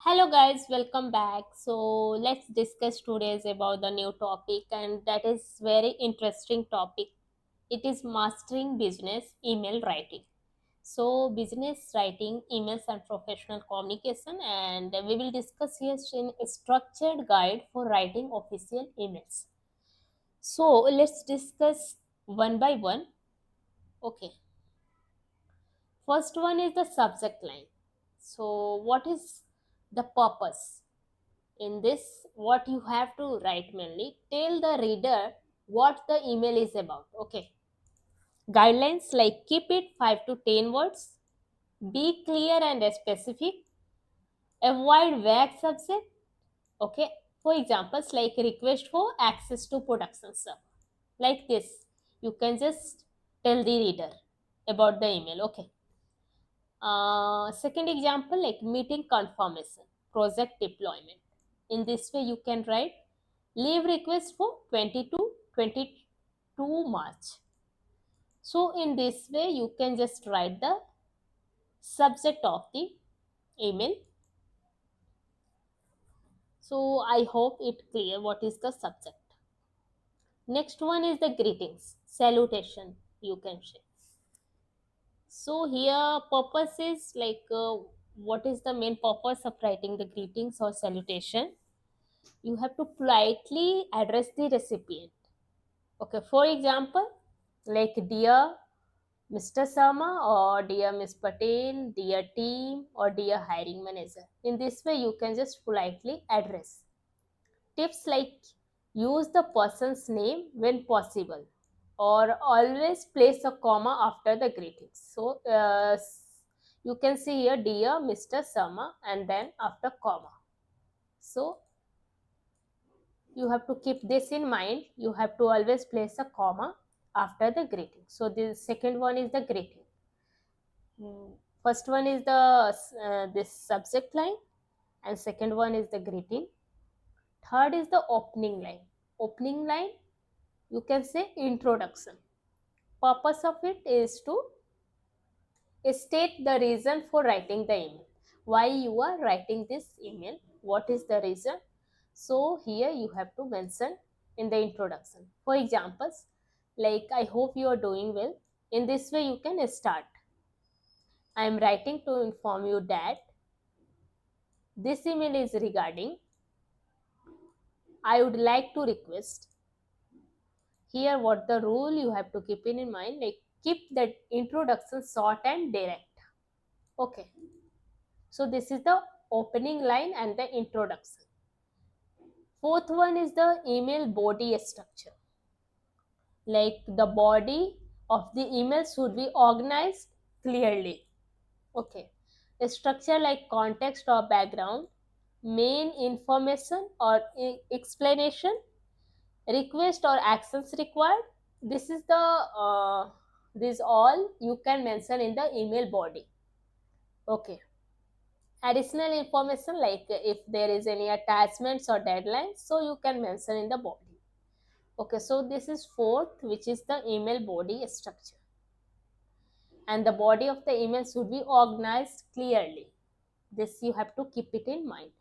Hello guys, welcome back. So let's discuss today's about the new topic and that is very interesting topic. It is mastering business email writing. So business writing, emails and professional communication and we will discuss here in a structured guide for writing official emails. So let's discuss one by one. Okay. First one is the subject line. So what is the purpose? In this, what you have to write mainly, tell the reader what the email is about. Okay. Guidelines like keep it 5 to 10 words, be clear and specific, avoid vague subject. Okay. For examples like request for access to production server. Like this, you can just tell the reader about the email. Okay. Second example, like meeting confirmation, project deployment. In this way, you can write leave request for 22 March. So, in this way, you can just write the subject of the email. So, I hope it clear what is the subject. Next one is the greetings, salutation, you can say. So, here purpose is like what is the main purpose of writing the greetings or salutation? You have to politely address the recipient. Okay, for example, like dear Mr. Sharma or dear Miss Patel, dear team or dear hiring manager. In this way, you can just politely address. Tips like use the person's name when possible or always place a comma after the greetings. So, you can see here dear Mr. Sharma and then after comma. So, you have to keep this in mind. You have to always place a comma after the greeting. So the second one is the greeting. First one is the this subject line and second one is the greeting. Third is the opening line. Opening line, you can say introduction. Purpose of it is to state the reason for writing the email. Why you are writing this email? What is the reason? So here you have to mention in the introduction. For examples, like I hope you are doing well. In this way you can start. I am writing to inform you that this email is regarding. I would like to request. Here what the rule you have to keep in mind, like keep that introduction short and direct. Okay. So this is the opening line and the introduction. Fourth one is the email body structure. Like the body of the email should be organized clearly. Okay. A structure like context or background, main information or explanation, request or actions required. This is the this all you can mention in the email body. Okay. Additional information like if there is any attachments or deadlines, so you can mention in the body. Okay, so this is fourth, which is the email body structure, and the body of the email should be organized clearly. This you have to keep it in mind.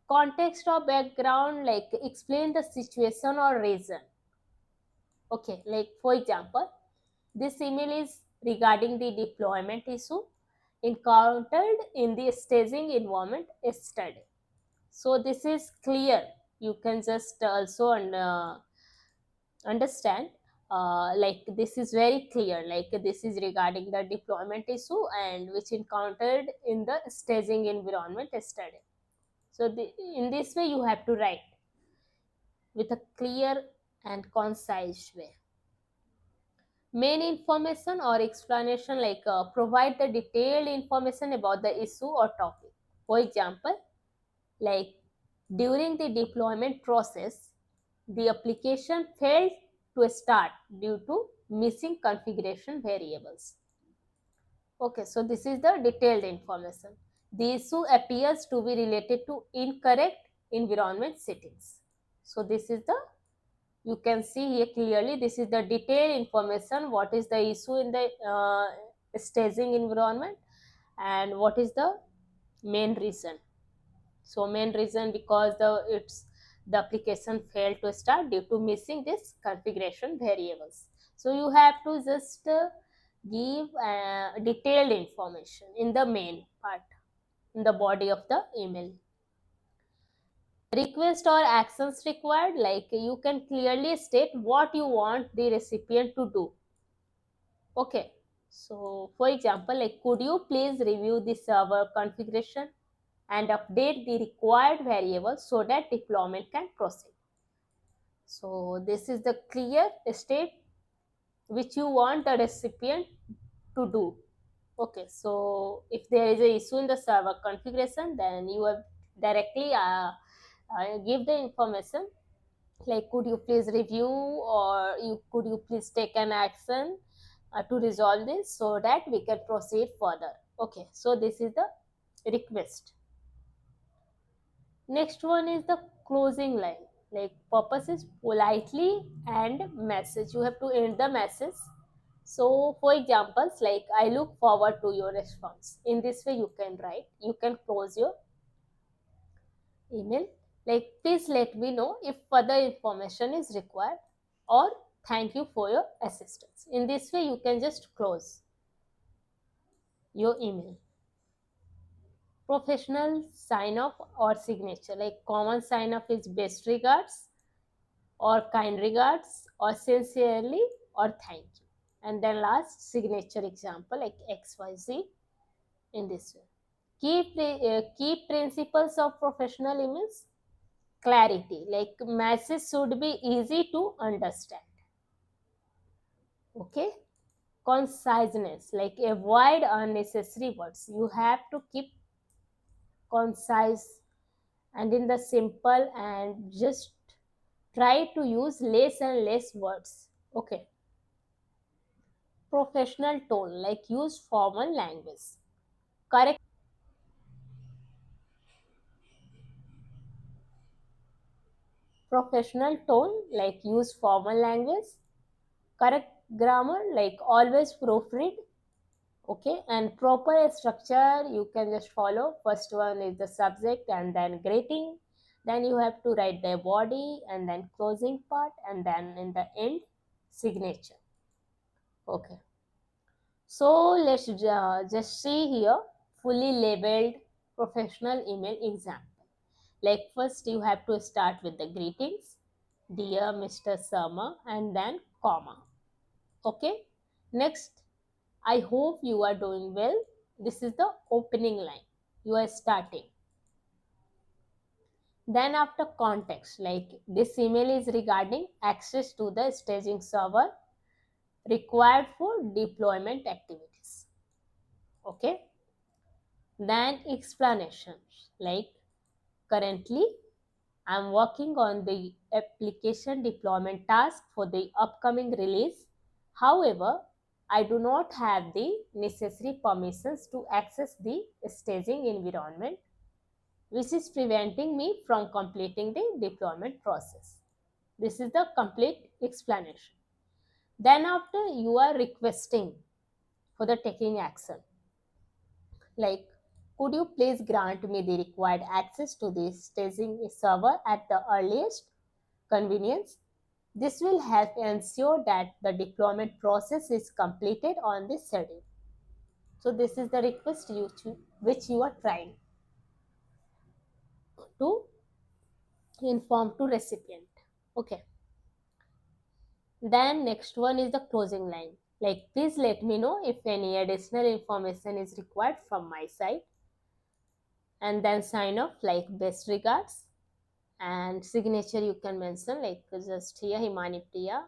Context or background, like explain the situation or reason. Okay, like for example, this email is regarding the deployment issue encountered in the staging environment yesterday. So this is clear. You can just also understand, like this is very clear, like this is regarding the deployment issue and which encountered in the staging environment yesterday. So in this way you have to write with a clear and concise way. Main information or explanation, like provide the detailed information about the issue or topic. For example, like during the deployment process, the application failed to start due to missing configuration variables. Okay, so this is the detailed information. The issue appears to be related to incorrect environment settings. So this is the, you can see here clearly, this is the detailed information, what is the issue in the staging environment and what is the main reason. So main reason because the application failed to start due to missing this configuration variables. So you have to just give detailed information in the main part, in the body of the email. Request or actions required, like you can clearly state what you want the recipient to do. Okay, so for example, like could you please review the server configuration and update the required variables so that deployment can proceed. So this is the clear state which you want the recipient to do. Okay, so if there is a issue in the server configuration, then you have directly give the information, like could you please review, or could you please take an action to resolve this so that we can proceed further. Okay, so this is the request. Next one is the closing line. Like purpose is politely and message. You have to end the message. So for examples, like I look forward to your response. In this way you can write. You can close your email. Like please let me know if further information is required, or thank you for your assistance. In this way you can just close your email. Professional sign off or signature. Like common sign off is best regards, or kind regards, or sincerely, or thank you. And then last signature example like XYZ in this way. Key principles of professional emails: clarity, like message should be easy to understand. Okay, conciseness, like avoid unnecessary words. You have to keep concise and in the simple, and just try to use less and less words. Okay, professional tone, like use formal language. Correct professional tone, like use formal language. Correct grammar, like always proofread. Okay, and proper structure you can just follow. First one is the subject and then greeting. Then you have to write the body and then closing part, and then in the end signature. Okay. So let's just see here fully labeled professional email example. Like first you have to start with the greetings, dear Mr. Sharma, and then comma. Okay. Next, I hope you are doing well. This is the opening line. You are starting. Then after context, like this email is regarding access to the staging server required for deployment activities. Okay. Then explanations, like currently I'm working on the application deployment task for the upcoming release. However, I do not have the necessary permissions to access the staging environment, which is preventing me from completing the deployment process. This is the complete explanation. Then after you are requesting for the taking action, like could you please grant me the required access to the staging server at the earliest convenience. This will help ensure that the deployment process is completed on the schedule. So this is the request which you are trying to inform to recipient. Okay. Then next one is the closing line. Like please let me know if any additional information is required from my side. And then sign off like best regards, and signature you can mention like just here Himani Priya,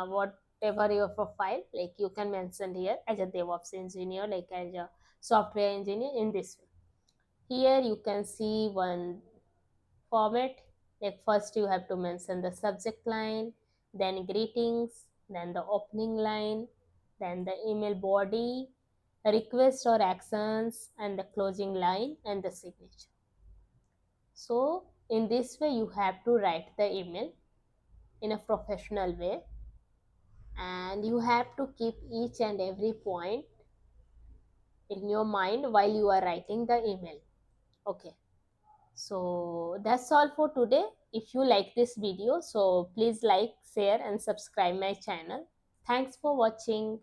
whatever your profile, like you can mention here as a DevOps engineer, like as a software engineer in this way. Here you can see one format, like first you have to mention the subject line, then greetings, then the opening line, then the email body, request or actions, and the closing line and the signature. So in this way you have to write the email in a professional way, and you have to keep each and every point in your mind while you are writing the email. Okay. So that's all for today. If you like this video, so please like, share and subscribe my channel. Thanks for watching.